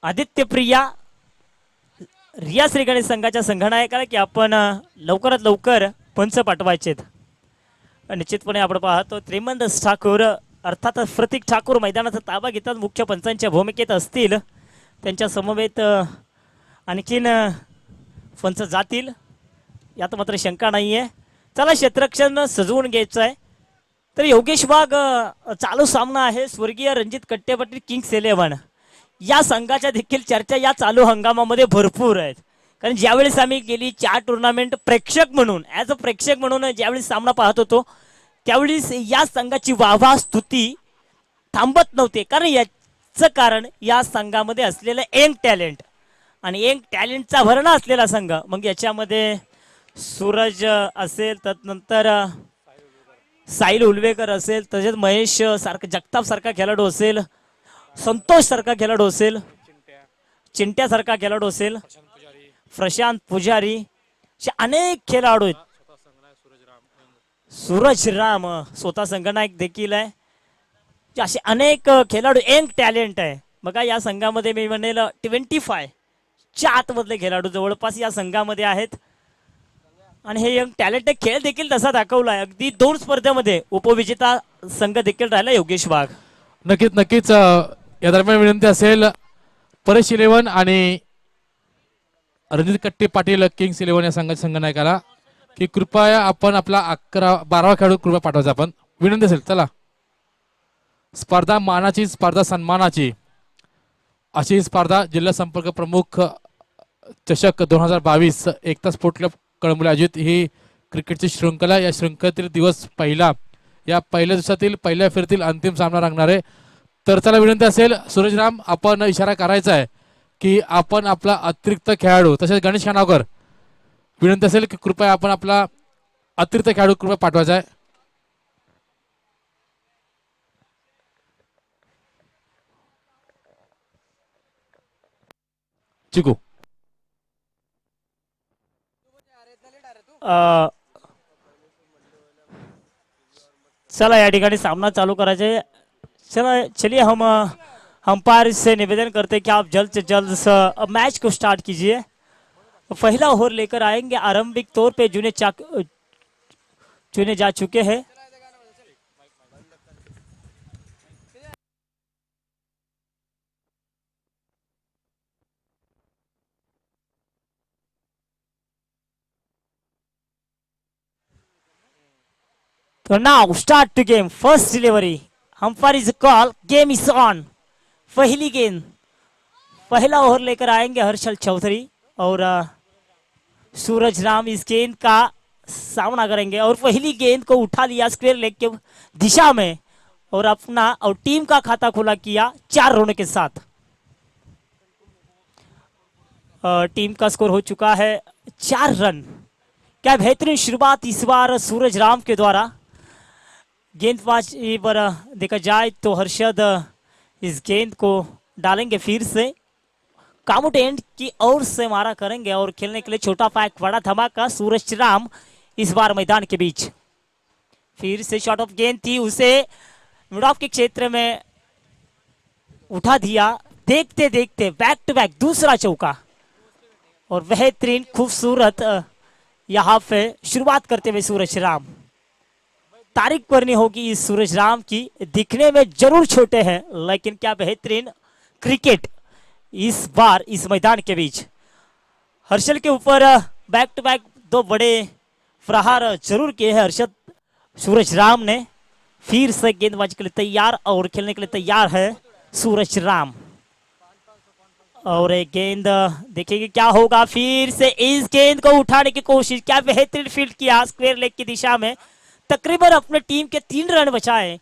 आदित्य प्रिया रिया श्रीगणेश संघाच्या संघनायकाला की आपण लवकरात लवकर पंच पाठवायचेत। निश्चितपणे आपण पाहतो त्रिमंद ठाकूर अर्थात प्रतीक ठाकूर मैदानाचा ताबा घेतात, मुख्य पंचांच्या भूमिकेत असतील, त्यांच्या समवेत आणखीन पंच जातील यात मात्र शंका नाहीये। चला क्षेत्ररक्षण सजवून घ्यायचं आहे तर योगेश वाघ चालू सामना आहे स्वर्गीय रणजित कट्टेपट्टी किंग्स 11 या संघाच्या देखील चर्चा या चालू हंगामामध्ये भरपूर आहेत, कारण ज्यावेळेस आम्ही गेली 4 टुर्नामेंट प्रेक्षक म्हणून ॲज अ प्रेक्षक म्हणून ज्यावेळेस सामना पाहत होतो त्यावेळेस या संघाची वाहवा स्तुती थांबत नव्हते, कारण याचं कारण या संघामध्ये असलेलं यंग टॅलेंट आणि यंग टॅलेंटचा भरणा असलेला संघ। मग याच्यामध्ये सूरज असेल, त्यानंतर साहिल उलवेकर असेल, तसेच महेश सारखा जगताप सारखा खेळाडू असेल, संतोष सारखा खेळाडू असेल, चिंट्या सारखा खेळाडू असेल, प्रशांत पुजारी असे अनेक खेळाडू आहेत। सूरज राम स्वतः संघनायक देखील आहे। असे अनेक खेळाडू यंग टॅलेंट आहे बघा या संघामध्ये। मी म्हणेल 25 च्या आतमधले खेळाडू जवळपास या संघामध्ये आहेत आणि हे यंग टॅलेंट खेळ देखील तसा दाखवला आहे। अगदी 2 स्पर्धेमध्ये उपविजेता संघ देखील राहिला योगेश वाघ। नक्कीच या दरम्यान विनंती असेल परेश 11 आणि रणजित कट्टे पाटील किंग्स 11 या संघाच्या संघनायकाला की कृपया आपण आपला 11-12 खेळाडू कृपया पाठवायचा। आपण विनंती असेल चला। स्पर्धा मानाची, स्पर्धा सन्मानाची अशी स्पर्धा जिल्हा संपर्क प्रमुख चषक 2022 एकता स्पोर्ट क्लब कळंबोली आयोजित ही क्रिकेटची शृंखला। या शृंखलेतील दिवस पहिला, या पहिल्या दिवसातील पहिल्या फेरीतील अंतिम सामना रंगणार आहे। तर चला विनंती असेल सूरज राम आपण इशारा करायचा आहे की आपण आपला अतिरिक्त खेळाडू, तसेच गणेश खानावकर विनंती असेल की कृपया आपण आपला अतिरिक्त खेळाडू कृपया पाठवायचा आहे। चिकू चला या ठिकाणी सामना चालू करायचे। चला चलिए हम अंपायर से निवेदन करते कि आप जल्द से जल्द मैच को स्टार्ट कीजिए। पहला ओवर लेकर आएंगे आरंभिक तौर पे चुने जा चुके हैं। So now start the game. First delivery. Umpire is call. Game is on. पहली गेंद, पहला ओवर लेकर आएंगे हर्षल चौधरी और सूरज राम इस गेंद का सामना करेंगे और पहली गेंद को उठा लिया स्क्वायर लेग के दिशा में और अपना और टीम का खाता खुला किया 4 रनों के साथ। टीम का स्कोर हो चुका है 4 रन। क्या बेहतरीन शुरुआत इस बार सूरज राम के द्वारा। गेंदबाजी पर देखा जाए तो हर्षद इस गेंद को डालेंगे फिर से कामुट एंड की ओर से मारा करेंगे और खेलने के लिए छोटा पैक बड़ा धमाका सूरज राम इस बार मैदान के बीच। फिर से शॉट ऑफ गेंद थी, उसे मिड ऑफ के क्षेत्र में उठा दिया। देखते देखते बैक टू बैक दूसरा चौका और बेहतरीन खूबसूरत यहाँ पे शुरुआत करते हुए सूरज राम। तारीफ करनी होगी इस सूरज राम की, दिखने में जरूर छोटे हैं लेकिन क्या बेहतरीन क्रिकेट इस बार इस मैदान के बीच। हर्षल के ऊपर बैक टू बैक 2 बड़े प्रहार जरूर किए हैं हर्षद। सूरज राम ने फिर से गेंदबाजी के लिए तैयार और खेलने के लिए तैयार है सूरज राम। और एक गेंद देखेंगे क्या होगा। फिर से इस गेंद को उठाने की कोशिश, क्या बेहतरीन फील्ड किया स्क्वायर लेग की दिशा में। तकरीबन अपने टीम के 3 रन बचाए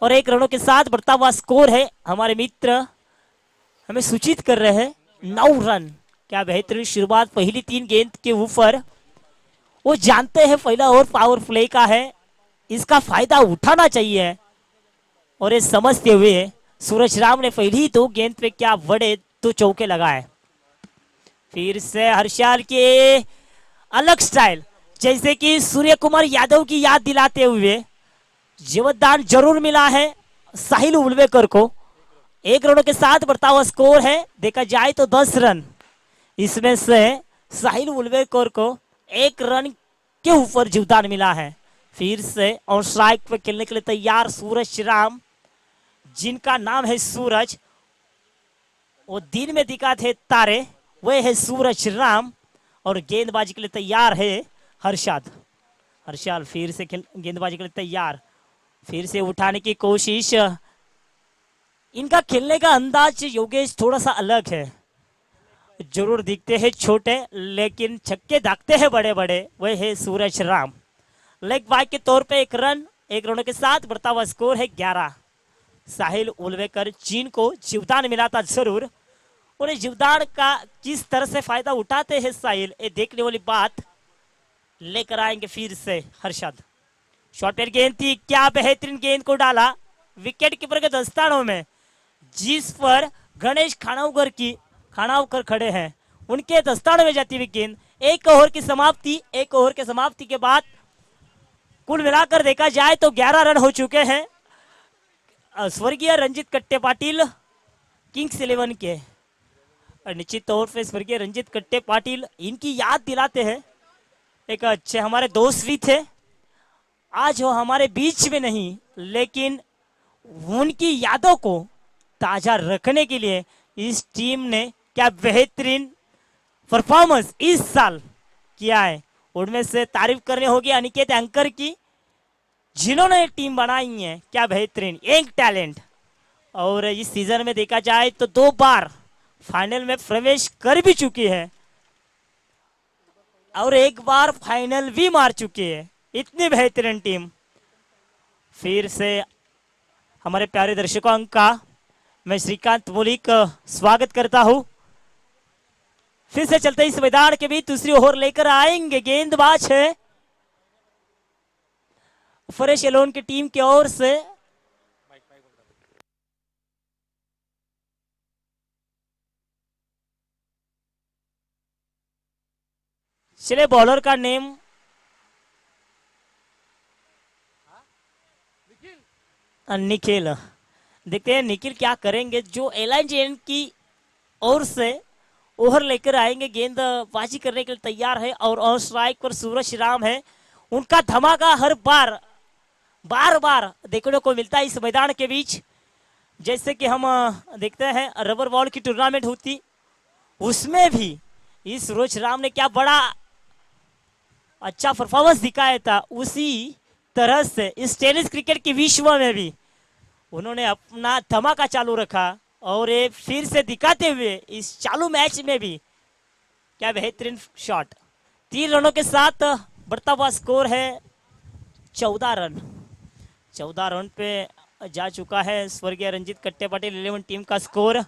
और 1 रनों के साथ बढ़ता हुआ स्कोर है। हमारे मित्र हमें सूचित कर रहे हैं 9 रन। क्या बेहतरीन शुरुआत पहली 3 गेंद के ऊपर। वो जानते हैं पहला ओवर पावर प्ले का है, इसका फायदा उठाना चाहिए और ये समझते हुए सूरज राम ने पहली 2 गेंद पे क्या बड़े 2 चौके लगाए। फिर से हर्षल के अलग स्टाइल, जैसे कि सूर्य कुमार यादव की याद दिलाते हुए जीवदान जरूर मिला है साहिल उलवेकर को 1 रनों के साथ बढ़ता हुआ स्कोर है। देखा जाए तो 10 रन, इसमें से साहिल उल्वेकर को 1 रन के ऊपर जीवदान मिला है। फिर से और स्ट्राइक पे खेलने के लिए तैयार सूरज राम, जिनका नाम है सूरज, वो दिन में दिखाते तारे, वे है सूरज राम। और गेंदबाजी के लिए तैयार है हर्षद। हर्षल फिर से गेंदबाजी के लिए तैयार, फिर से उठाने की कोशिश। इनका खेलने का अंदाज योगेश थोड़ा सा अलग है, जरूर दिखते हैं छोटे लेकिन छक्के दागते हैं बड़े बड़े, वह है सूरज राम। लेग बाइक के तौर पे 1 रन, 1 रनों के साथ बढ़ता हुआ स्कोर है 11। साहिल उल्वेकर जिनको जीवदान मिला था, जरूर उन्हें जीवदान का किस तरह से फायदा उठाते हैं साहिल, ये देखने वाली बात लेकर आएंगे फिर से हर्षद। शॉर्ट पेयर गेंद थी, क्या बेहतरीन गेंद को डाला विकेट कीपर के दस्तानों में, जिस पर गणेश खानावकर खड़े हैं, उनके दस्तानों में जाती हुई गेंद। 1 ओवर की समाप्ति, 1 ओवर के समाप्ति के बाद कुल मिलाकर देखा जाए तो 11 रन हो चुके हैं स्वर्गीय रंजित कट्टे पाटिल किंग्स 11 के। और निश्चित तौर पे स्वर्गीय रंजित कट्टे पाटिल, इनकी याद दिलाते हैं, एक अच्छे हमारे दोस्त भी थे, आज वो हमारे बीच में नहीं, लेकिन उनकी यादों को ताजा रखने के लिए इस टीम ने क्या बेहतरीन परफॉर्मेंस इस साल किया है। उनमें से तारीफ करनी होगी अनिकेत एंकर की, जिन्होंने टीम बनाई है, क्या बेहतरीन यंग टैलेंट। और इस सीजन में देखा जाए तो 2 बार फाइनल में प्रवेश कर भी चुकी है और 1 बार फाइनल भी मार चुकी है, इतनी बेहतरीन टीम। फिर से हमारे प्यारे दर्शकों का मैं श्रीकांत मौलिक स्वागत करता हूं। फिर से चलते इस मैदान के बीच दूसरी ओवर लेकर आएंगे, गेंदबाज है फरेश एलोन की टीम की ओर से। चले बॉलर का नेम निखिल, देखते हैं निखिल क्या करेंगे। जो एलाइन की ओर से ओवर लेकर आएंगे, गेंदबाजी करने के लिए तैयार है और ऑन स्ट्राइक पर सूरज राम है। उनका धमाका हर बार बार देखने को मिलता है इस मैदान के बीच। जैसे कि हम देखते हैं रबर बॉल की टूर्नामेंट होती, उसमें भी इस सूरज राम ने क्या बड़ा अच्छा परफॉर्मेंस दिखाया था, उसी तरह से इस टेनिस क्रिकेट के विश्व में भी उन्होंने अपना धमाका चालू रखा और ये फिर से दिखाते हुए इस चालू मैच में भी क्या बेहतरीन शॉट। 3 रनों के साथ बढ़ता हुआ स्कोर है 14 रन। 14 रन पे जा चुका है स्वर्गीय रंजित कट्टे पाटिल 11 टीम का स्कोर।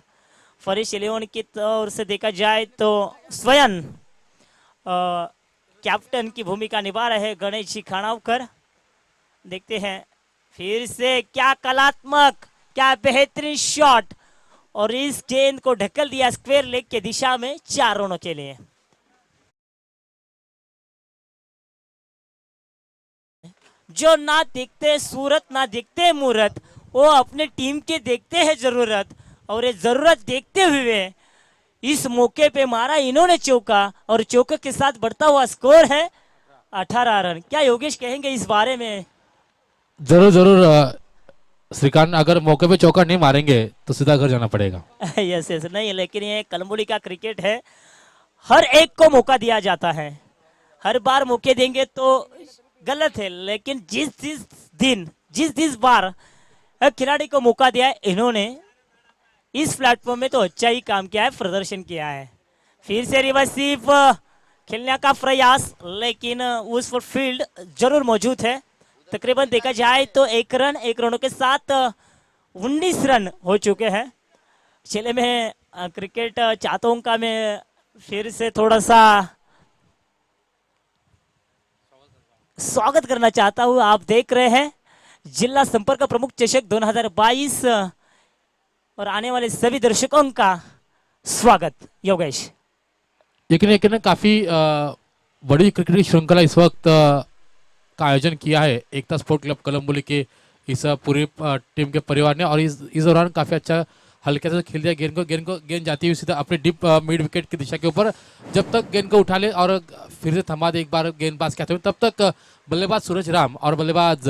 फरिश 11 की ओर से देखा जाए तो स्वयं कैप्टन की भूमिका निभा रहे गणेश जी खानावकर। देखते हैं फिर से क्या कलात्मक, क्या बेहतरीन शॉट और इस गेंद को ढकेल दिया स्क्वायर लेग के दिशा में 4 रनों के लिए। जो ना देखते सूरत ना देखते मूरत, वो अपने टीम के देखते हैं जरूरत और ये जरूरत देखते हुए इस मौके पे मारा इन्होंने चौका और चौके के साथ बढ़ता हुआ स्कोर है 18 रन। क्या योगेश कहेंगे इस बारे में? जरूर श्रीकांत, अगर मौके पे चौका नहीं मारेंगे तो सीधा घर जाना पड़ेगा। यस नहीं, लेकिन ये कलम्बोली का क्रिकेट है, हर एक को मौका दिया जाता है। हर बार मौके देंगे तो गलत है, लेकिन जिस बार खिलाड़ी को मौका दिया है इन्होंने इस प्लेटफॉर्म में तो अच्छा ही काम किया है, प्रदर्शन किया है। फिर से रिवर्सिव खेलने का प्रयास, लेकिन उस पर फील्ड जरूर मौजूद है। तकरीबन देखा जाए तो 1 रनों के साथ 19 रन हो चुके हैं। चले मैं क्रिकेट चाहतों का मैं फिर से थोड़ा सा स्वागत करना चाहता हूं। आप देख रहे हैं जिला संपर्क प्रमुख चषक 2022 और आने वाले सभी दर्शकों का स्वागत। योगेश, लेकिन काफी बड़ी क्रिकेट श्रृंखला इस वक्त का आयोजन किया है एकता स्पोर्ट क्लब कलम्बोली के इस पूरी टीम के परिवार ने, और इस दौरान काफी अच्छा हल्के से खेल दिया गेंद जाती हुई सीधा अपने डिप मिड विकेट की दिशा के ऊपर। जब तक गेंद को उठा ले और फिर से थमा दे एक बार गेंदबाज के हाथ में, तब तक बल्लेबाज सूरज राम और बल्लेबाज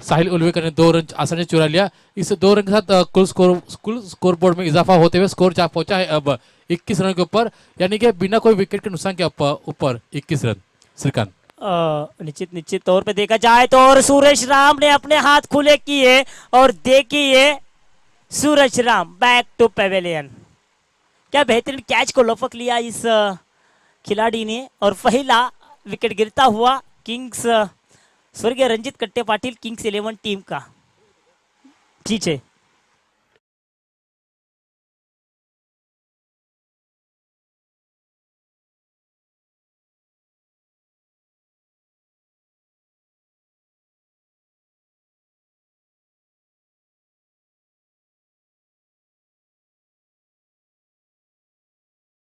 साहिल उल्वेकर ने 2 रन आसानी से चुरा लिया। इस 2 रन के साथ कुल स्कोर बोर्ड में इजाफा होते हुए स्कोर जा पहुंचा है अब 21 रन के ऊपर, यानी कि बिना कोई विकेट के नुकसान के ऊपर 21 रन। श्रीकांत निश्चित तौर पे देखा जाए तो और सूरज राम ने अपने हाथ खुले किए और देखिए सूरज राम बैक टू पेवेलियन। क्या बेहतरीन कैच को लपक लिया इस खिलाड़ी ने और पहला विकेट गिरता हुआ किंग्स स्वर्गीय रंजित कट्टे पाटिल किंग्स 11 टीम का पीछे।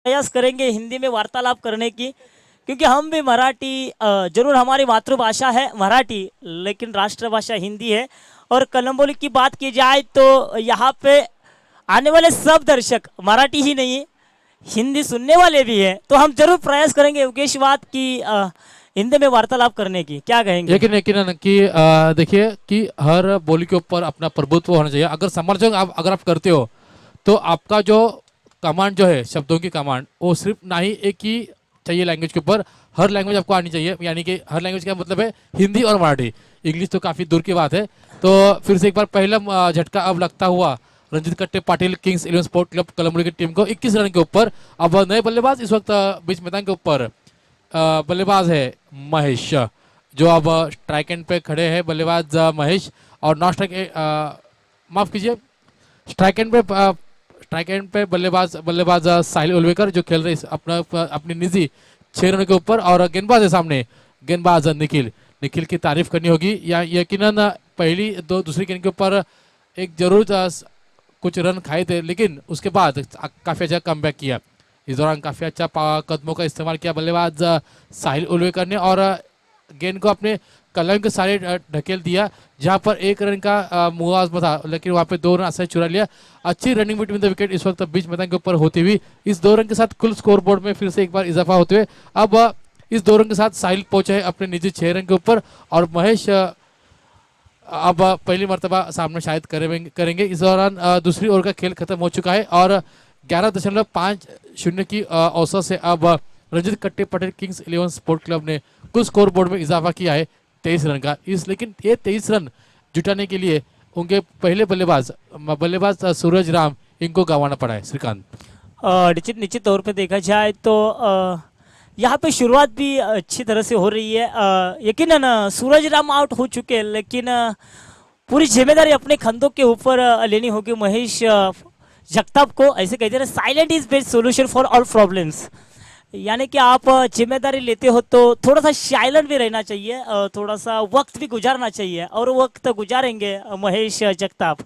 प्रयास करेंगे हिंदी में वार्तालाप करने की, क्योंकि हम भी मराठी जरूर हमारी मातृभाषा है मराठी, लेकिन राष्ट्रभाषा हिंदी है। और कलम की बात की जाए तो यहाँ पे आने वाले सब दर्शक मराठी ही नहीं हिंदी सुनने वाले भी हैं, तो हम जरूर प्रयास करेंगे योगेश बात की हिंदी में वार्तालाप करने की। क्या कहेंगे? लेकिन कि देखिए कि हर बोली के ऊपर अपना प्रभुत्व होना चाहिए। अगर समर्थन अगर आप करते हो तो आपका जो कमांड जो है, शब्दों की कमांड, वो सिर्फ ना ही एक ही चाहिए लैंग्वेज के ऊपर, हर लैंग्वेज आपको आनी चाहिए। यानी कि हर लैंग्वेज का मतलब है हिंदी और मराठी, इंग्लिश तो काफ़ी दूर की बात है। तो फिर से एक बार पहला झटका अब लगता हुआ रंजित कट्टे पाटिल किंग्स 11 स्पोर्ट क्लब कलमोली की टीम को 21 रन के ऊपर। अब नए बल्लेबाज इस वक्त बीच मैदान के ऊपर बल्लेबाज है महेश, जो अब स्ट्राइक एंड पे खड़े हैं बल्लेबाज महेश, और नॉन स्ट्राइक माफ कीजिए स्ट्राइक एंड पे बल्लेबाज साहिल उल्वेकर, जो खेल रहे अपनी निजी 6 रन के ऊपर। और गेंदबाज है सामने गेंदबाज निखिल की तारीफ करनी होगी। या यकीनन पहली दूसरी गेंद के ऊपर एक जरूर कुछ रन खाए थे, लेकिन उसके बाद काफ़ी अच्छा कमबैक किया। इस दौरान काफ़ी अच्छा कदमों का इस्तेमाल किया बल्लेबाज साहिल उल्वेकर ने और गेंद को अपने कलम के सारे ढकेल दिया, जहां पर 1 रन का मुआवजा था, लेकिन वहां पे 2 रन आसानी चुरा लिया। अच्छी रनिंग बिटवीन द विकेट इस वक्त बीच मैदान के ऊपर होती हुई इस 2 रन के साथ कुल स्कोर बोर्ड में फिर से एक बार इजाफा होते हुए अब इस 2 रन के साथ साहिल पहुंचे है अपने निजी 6 रन के ऊपर, और महेश अब पहली मर्तबा सामने शायद करेंगे। इस दौरान दूसरी ओवर का खेल खत्म हो चुका है और 11.50 की औसत से अब रंजित कट्टे पटेल किंग्स 11 स्पोर्ट क्लब ने कुल स्कोर बोर्ड में इजाफा किया है 23 रन का। लेकिन ये 23 रन जुटाने के लिए उनके पहले बल्लेबाज सूरज राम इनको गंवाना पड़ा है। श्रीकांत निश्चित तौर पे देखा जाए तो यहाँ पे शुरुआत भी अच्छी तरह से हो रही है। यकीनन सूरज राम आउट हो चुके हैं, लेकिन पूरी जिम्मेदारी अपने कंधों के ऊपर लेनी होगी महेश जगताप को। ऐसे कहते हैं silent is best solution for all problems, यानी कि आप जिम्मेदारी लेते हो तो थोड़ा सा साइलेंट भी रहना चाहिए, थोड़ा सा वक्त भी गुजारना चाहिए, और वक्त गुजारेंगे महेश जगताप।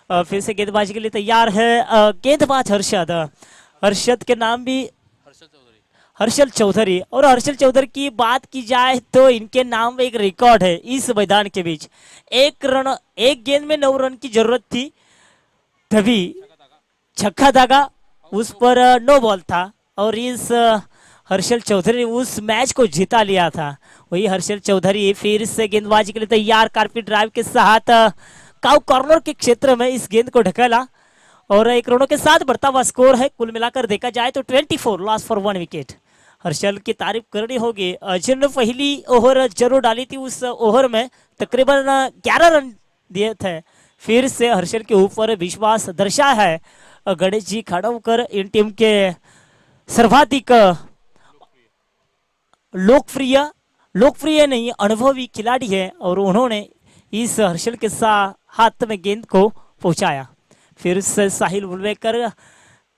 फिर से गेंदबाजी के लिए तैयार है गेंदबाज हर्षद के नाम भी हर्षल चौधरी। और हर्षल चौधरी की बात की जाए तो इनके नाम में एक रिकॉर्ड है इस मैदान के बीच। एक गेंद में 9 रन की जरूरत थी, तभी छक्का दागा, उस पर नो बॉल था, और इस हर्षल चौधरी ने उस मैच को जीता लिया था। वही हर्षल चौधरी फिर से गेंदबाजी के लिए तैयार, कारपीट ड्राइव के साथ काउ कॉर्नर के क्षेत्र में इस गेंद को ढकेला, और 1 रनों के साथ बढ़ता हुआ स्कोर है। कुल मिलाकर देखा जाए तो 24 लॉस फॉर 1 विकेट। हर्षल की तारीफ करनी होगी, जिन्होंने पहली ओवर जरूर डाली थी, उस ओवर में तकरीबन 11 रन दिए थे। फिर से हर्षल के ऊपर विश्वास दर्शाया है गणेश जी खाड़वकर, इन टीम के सर्वाधिक लोकप्रिय नहीं अनुभवी खिलाड़ी है, और उन्होंने इस हर्षल के साथ हाथ में गेंद को पहुंचाया। फिर से साहिल उल्वेकर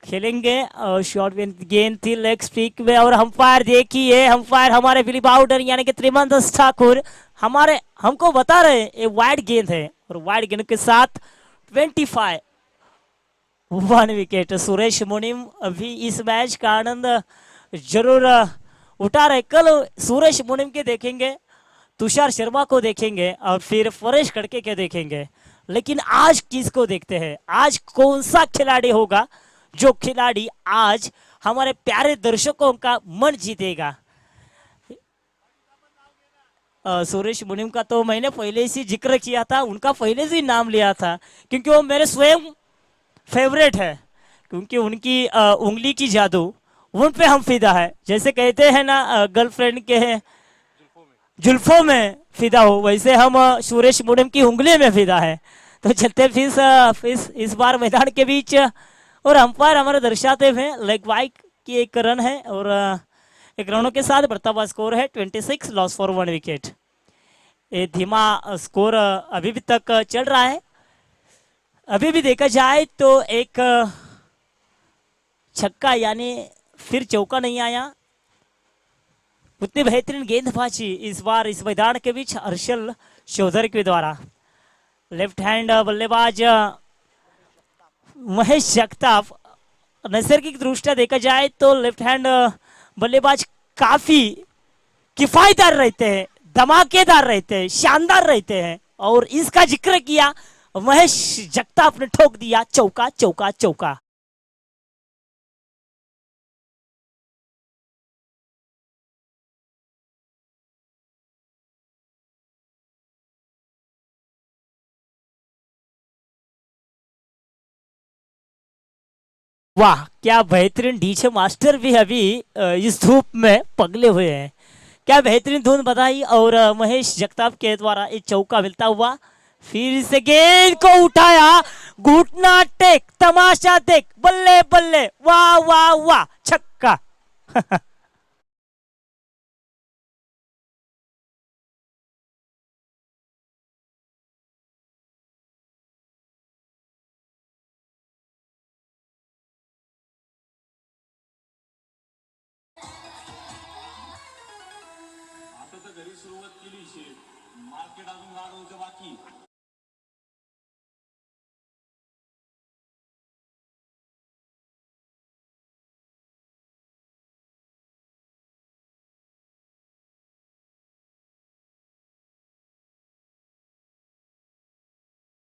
खेलेंगे, शॉर्ट गेंद थी लेग स्पिक में, और अंपायर देखिए, अंपायर हमारे फिलिप आउटर यानी कि त्रिमंदस ठाकुर हमको बता रहे ये वाइड गेंद है, और वाइड गेंद के साथ 25 1 विकेट। सुरेश मुनिम अभी इस मैच का आनंद जरूर उठा रहे। कल सुरेश मुनिम के देखेंगे, तुषार शर्मा को देखेंगे, और फिर परेश खड़के के देखेंगे। लेकिन आज किसको देखते हैं, आज कौन सा खिलाड़ी होगा जो खिलाड़ी आज हमारे प्यारे दर्शकों का मन जीतेगा। सुरेश मुनिम का तो मैंने पहले से जिक्र किया था, उनका पहले से ही नाम लिया था, क्योंकि वो मेरे स्वयं फेवरेट है। क्योंकि उनकी उंगली की जादू, उन पे हम फिदा है। जैसे कहते हैं ना गर्लफ्रेंड के जुल्फों में फिदा हो, वैसे हम सुरेश मुनिम की उंगली में फिदा है। तो चलते फिर इस बार मैदान के बीच और अंपायर हमारे दर्शाते हुए लेग वाइड की एक रन है और एक रनों के साथ बढ़ता हुआ स्कोर है 26, लॉस फॉर 1 विकेट। ये धीमा स्कोर अभी भी तक चल रहा है। अभी भी देखा जाए तो एक छक्का यानी फिर चौका नहीं आया। उतनी बेहतरीन गेंदबाजी इस बार इस मैदान के बीच हर्षल चौधरी के द्वारा। लेफ्ट हैंड बल्लेबाज महेश जगताप, नैसर्गिक दृष्टिया देखा जाए तो लेफ्ट हैंड बल्लेबाज काफी किफायतदार रहते हैं, धमाकेदार रहते हैं, शानदार रहते हैं। और इसका जिक्र किया महेश जगताप ने ठोक दिया चौका चौका चौका। वाह, क्या बेहतरीन डीजे मास्टर भी अभी इस धूप में पगले हुए हैं। क्या बेहतरीन धुन बधाई। और महेश जगताप के द्वारा एक चौका मिलता हुआ, फिर से गेंद को उठाया, घुटना टेक, तमाशा देख, बल्ले बल्ले, वाह वाह वाह, छक्का।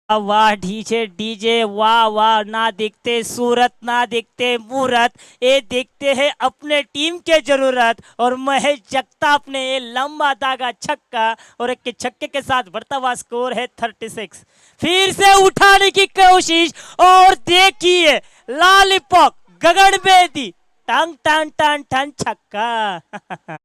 वाह डीजे डीजे, वाह वाह, ना देखते सूरत ना देखते मूरत, ये देखते हैं अपने टीम के जरूरत। और महेश जगताप ने ये लंबा दागा छक्का और एक के छक्के के साथ बढ़ता हुआ स्कोर है 36। फिर से उठाने की कोशिश और देखिए लॉलीपॉप गगन बेदी, टंग टंग टंग टंग, छक्का।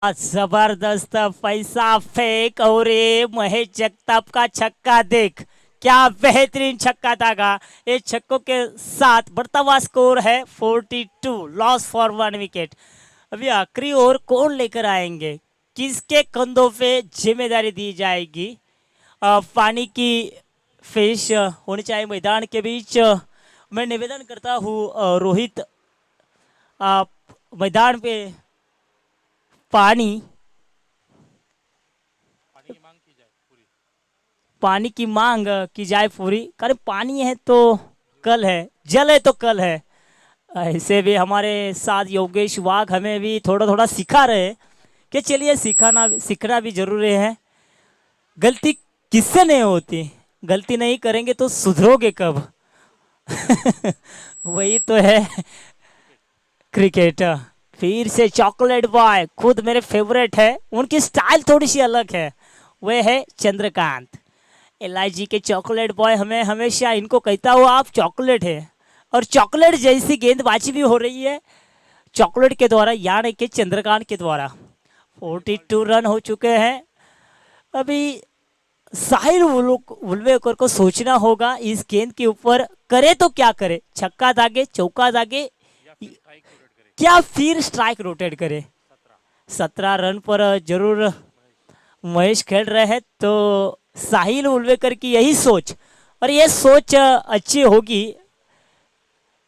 जबरदस्त पैसा फेंक और ये महेश जगताप का छक्का देख, क्या बेहतरीन छक्का था। ये छक्कों के साथ बढ़ता हुआ स्कोर है 42, लॉस फॉर 1 विकेट। अभी आखिरी ओवर कौन लेकर आएंगे, किसके कंधों पे जिम्मेदारी दी जाएगी। पानी की फिश होनी चाहिए मैदान के बीच। मैं निवेदन करता हूँ रोहित, आप मैदान पे पानी की मांग की जाए पूरी। कारण पानी है तो कल है, जल है तो कल है। ऐसे भी हमारे साथ योगेश वाघ हमें भी थोड़ा थोड़ा सिखा रहे हैं कि चलिए सीखना भी जरूरी है। गलती किससे नहीं होती, गलती नहीं करेंगे तो सुधरोगे कब। वही तो है क्रिकेटर। फिर से चॉकलेट बॉय, खुद मेरे फेवरेट है, उनकी स्टाइल थोड़ी सी अलग है, वह है चंद्रकांत। एलआईजी के चॉकलेट बॉय हमें हमेशा इनको कहता हुआ आप चॉकलेट है। और चॉकलेट जैसी गेंदबाजी भी हो रही है चॉकलेट के द्वारा, यानी कि चंद्रकांत के द्वारा। 42 रन हो चुके हैं। अभी साहिल उलवेकर को सोचना होगा इस गेंद के ऊपर, करे तो क्या करे, छक्का दागे, चौका दागे, क्या फिर स्ट्राइक रोटेट करे। 17 रन पर जरूर महेश खेल रहे हैं, तो साहिल उलवेकर की यही सोच, और ये सोच अच्छी होगी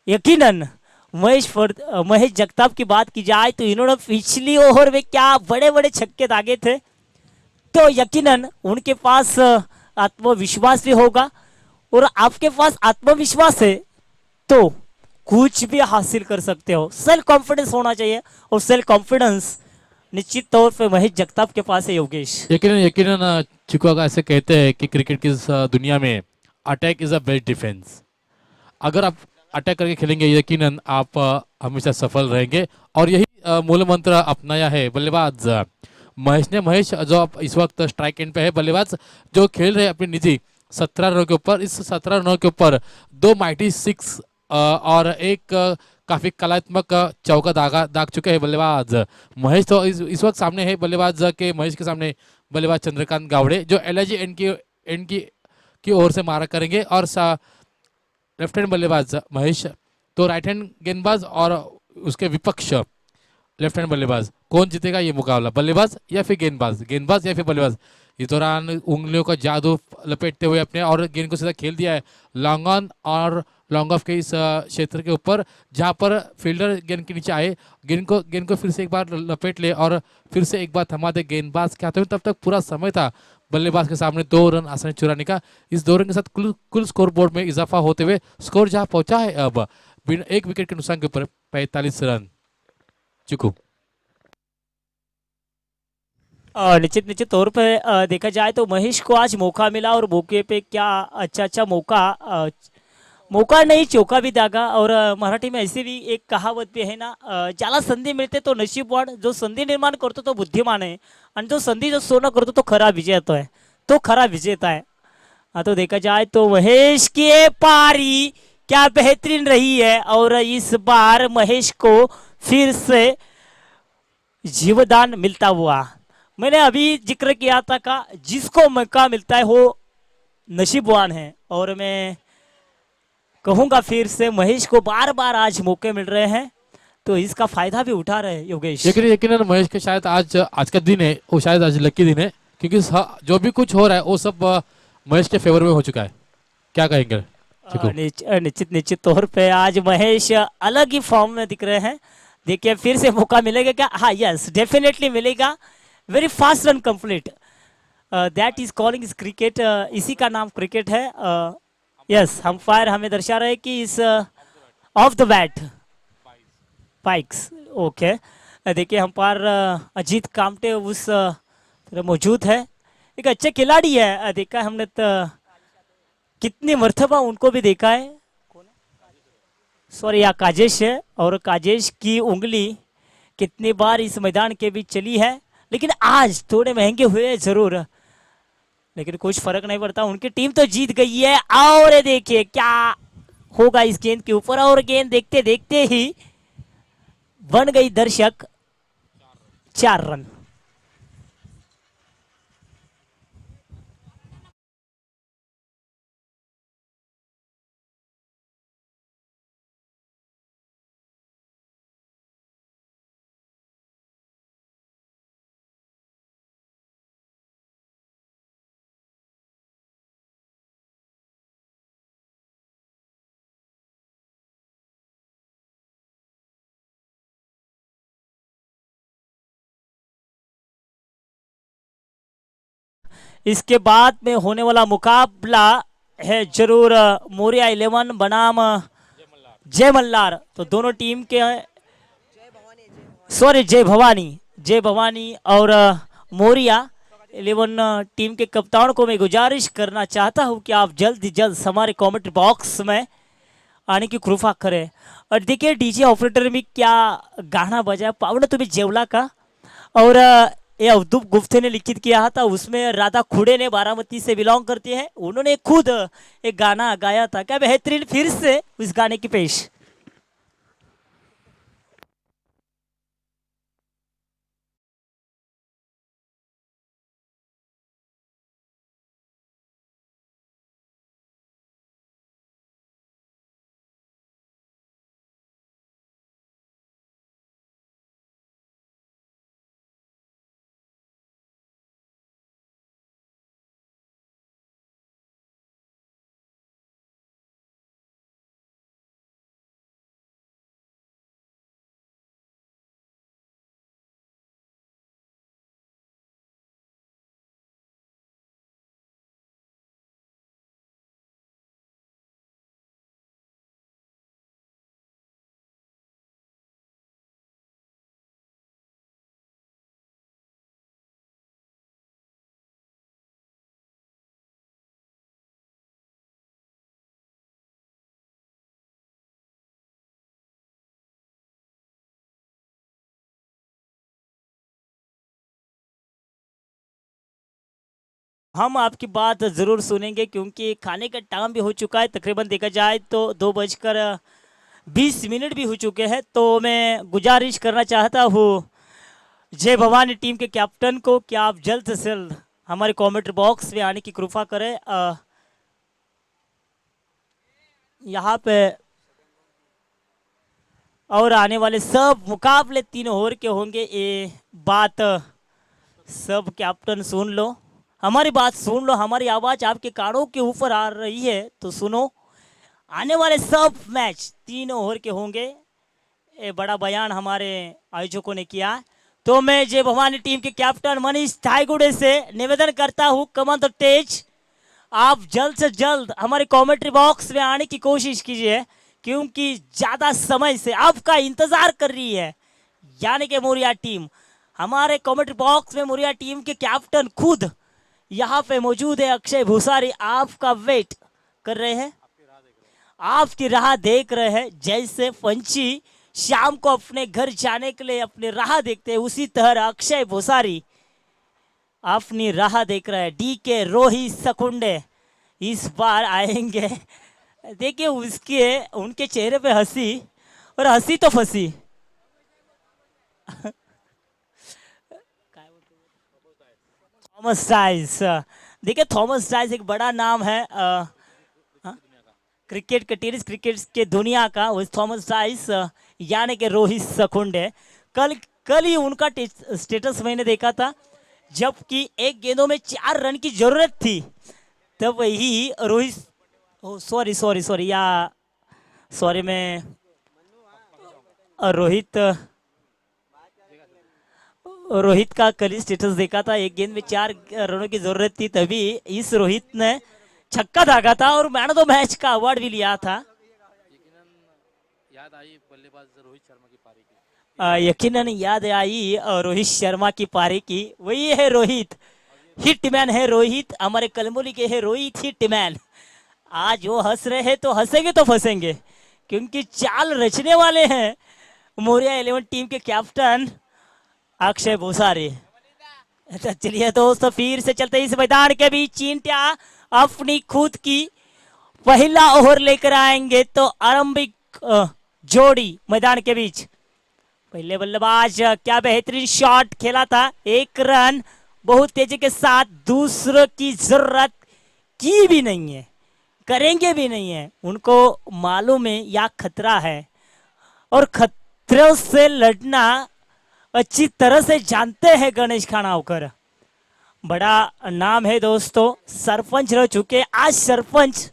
यकीनन। महेश जगताप की बात की जाए तो इन्होंने पिछली ओवर में क्या बड़े बड़े छक्के दागे थे, तो यकीनन उनके पास आत्मविश्वास भी होगा, और आपके पास आत्मविश्वास है तो कुछ भी हासिल कर सकते हो। सेल्फ कॉन्फिडेंस होना चाहिए, और सेल्फ कॉन्फिडेंस निश्चित तौर पे महेश जगताप के पास है योगेश। यकीनन यकीनन चिको अगर ऐसे कहते हैं कि क्रिकेट की इस दुनिया में attack is a best defence. अगर आप अटैक करके खेलेंगे यकीनन आप हमेशा सफल रहेंगे, और यही मूल मंत्र अपनाया है बल्लेबाज महेश ने। महेश जो आप इस वक्त स्ट्राइक एंड पे है, बल्लेबाज जो खेल रहे हैं अपनी निजी 17 रनों के ऊपर। इस 17 रनों के ऊपर 2 माइटी 6 और एक काफी कलात्मक चौका दाग चुके हैं बल्लेबाज महेश। तो इस वक्त सामने है बल्लेबाज के महेश के सामने बल्लेबाज चंद्रकांत गावड़े, जो एलआईजी एंड की ओर से मारा करेंगे, और लेफ्ट हैंड बल्लेबाज महेश। तो राइट हैंड गेंदबाज और उसके विपक्ष लेफ्ट हैंड बल्लेबाज, कौन जीतेगा ये मुकाबला, बल्लेबाज या फिर गेंदबाज, गेंदबाज या फिर बल्लेबाज। इस दौरान उंगलियों का जादू लपेटते हुए अपने और गेंद को सीधा खेल दिया है लॉन्ग ऑन और लॉन्ग ऑफ के इस क्षेत्र के ऊपर, जहां पर फील्डर गेंद के नीचे आए, गेंद को फिर से एक बार लपेट ले और फिर से एक बार थमा दे गेंदबाज के हाथों में। तब तक पूरा समय था बल्लेबाज के सामने 2 रन आसानी चुराने का। इस 2 रन के साथ कुल स्कोर बोर्ड में इजाफा होते हुए स्कोर जहां पहुंचा है अब बिना एक विकेट के नुकसान के ऊपर 45 रन। चिकू निश्चित निश्चित तौर पे देखा जाए तो महेश को आज मौका मिला, और मौके पे क्या अच्छा अच्छा मौका नहीं, चौका भी दागा। और मराठी में ऐसे भी एक कहावत भी है ना, ज्याला संधी मिळते तो नशीबवान, जो संधी निर्माण करतो तो बुद्धिमान है, आणि जो संधी जो सोना करतो तो खरा विजेता है, तो खरा विजेता है। हाँ, तो देखा जाए तो महेश की ये पारी क्या बेहतरीन रही है, और इस बार महेश को फिर से जीवदान मिलता हुआ। मैंने अभी जिक्र किया था का जिसको मौका मिलता है वो नसीबवान है, और मैं कहूंगा फिर से महेश को बार बार आज मौके मिल रहे हैं, तो इसका फायदा भी उठा रहे हैं योगेश। यकीन यकीन महेश के शायद आज आज का दिन है, वो शायद आज लकी दिन है, क्योंकि जो भी कुछ हो रहा है वो सब महेश के फेवर में हो चुका है। क्या कहेंगे चिकू? निश्चित निश्चित तौर पे आज महेश अलग ही फॉर्म में दिख रहे हैं। देखिए फिर से मौका मिलेगा क्या? हाँ, यस, डेफिनेटली मिलेगा। Very fast run complete, that is calling is cricket, इसी का नाम क्रिकेट है। यस, अंपायर हमें दर्शा रहे कि इस of the bat Pikes. Okay, देखिए अंपायर अजीत कामटे उस तरह मौजूद है, एक अच्छे खिलाड़ी है। देखा है हमने तो कितनी मर्तबा उनको भी देखा है। सॉरी, यहाँ काजेश है, और काजेश की उंगली कितनी बार इस मैदान के बीच चली है, लेकिन आज थोड़े महंगे हुए जरूर, लेकिन कुछ फर्क नहीं पड़ता, उनकी टीम तो जीत गई है। और देखिए क्या होगा इस गेंद के ऊपर, और गेंद देखते देखते ही बन गई दर्शक 4 रन। इसके बाद में होने वाला मुकाबला है जरूर मोरिया 11 बनाम जय मल्लार। तो दोनों टीम के, सॉरी, जय भवानी और मोरिया 11 टीम के कप्तान को मैं गुजारिश करना चाहता हूं कि आप जल्द ही जल्द हमारे कमेंट बॉक्स में आने की कृपा करें। और देखिए डीजे ऑपरेटर में क्या गाना बजा, पावना तुम्हें जेवला का, और ये अवधूत गुप्ते ने लिखित किया था, उसमें राधा खुड़े ने बारामती से बिलोंग करती है, उन्होंने खुद एक गाना गाया था। क्या बेहतरीन, फिर से उस गाने की पेश। हम आपकी बात ज़रूर सुनेंगे क्योंकि खाने का टाइम भी हो चुका है। तकरीबन देखा जाए तो 2:20 भी हो चुके हैं। तो मैं गुजारिश करना चाहता हूँ जय भवानी टीम के कैप्टन को कि आप जल्द से जल्द हमारे कमेंट्री बॉक्स में आने की कृपा करें। यहाँ पे और आने वाले सब मुकाबले 3 ओवर के होंगे। ये बात सब कैप्टन सुन लो, हमारी बात सुन लो, हमारी आवाज़ आपके कानों के ऊपर आ रही है तो सुनो। आने वाले सब मैच 3 ओवर के होंगे। ये बड़ा बयान हमारे आयोजकों ने किया। तो मैं जय भवानी टीम के कैप्टन मनीष थाईगुड़े से निवेदन करता हूँ, कम ऑन द स्टेज आप जल्द से जल्द हमारे कमेंट्री बॉक्स में आने की कोशिश कीजिए क्योंकि ज़्यादा समय से आपका इंतज़ार कर रही है। यानी कि मोरिया टीम, हमारे कमेंट्री बॉक्स में मोरिया टीम के कैप्टन खुद यहाँ पे मौजूद है। अक्षय भूसारी आपका वेट कर रहे हैं, आपकी राह देख रहे हैं। जैसे पंछी शाम को अपने घर जाने के लिए अपनी राह देखते हैं, उसी तरह अक्षय भूसारी अपनी राह देख रहे हैं। DK रोहित सकुंडे इस बार आएंगे। देखिए उसके उनके चेहरे पे हंसी, और हंसी तो फंसी। थॉमस टाइस, देखिए थॉमस टाइस एक बड़ा नाम है क्रिकेट के, टेनिस क्रिकेट के दुनिया का। वो थॉमस टाइस यानी कि रोहित सकुंडे, कल कल ही उनका स्टेटस मैंने देखा था। जबकि एक गेंदों में 4 रन की जरूरत थी, तब वही रोहित, सॉरी सॉरी सॉरी या सॉरी मैं रोहित रोहित का कल स्टेटस देखा था। एक गेंद में 4 रनों की जरूरत थी, तभी इस रोहित ने छक्का दागा था और मैन ऑफ द मैच का अवार्ड भी लिया था। याद आई बल्लेबाज रोहित शर्मा की पारी की, यकीनन याद आई रोहित शर्मा की पारी की। वही है रोहित, हिटमैन है रोहित, हमारे कलमोली के है रोहित हिटमैन। आज वो हंस रहे हैं तो हंसेंगे तो फंसेंगे क्योंकि चाल रचने वाले हैं मोरिया 11 टीम के कैप्टन अक्षय भूसारी। तो चलिए दोस्तों फिर से चलते इस मैदान के बीच। चींटिया अपनी खुद की पहला ओवर लेकर आएंगे तो आरंभिक जोड़ी मैदान के बीच। पहले बल्लेबाज क्या बेहतरीन शॉट खेला था, 1 रन बहुत तेजी के साथ। दूसरों की जरूरत की भी नहीं है, करेंगे भी नहीं है, उनको मालूम है या खतरा है और खतरों से लड़ना अच्छी तरह से जानते हैं गणेश खानावकर। बड़ा नाम है दोस्तों, सरपंच रह चुके। आज सरपंच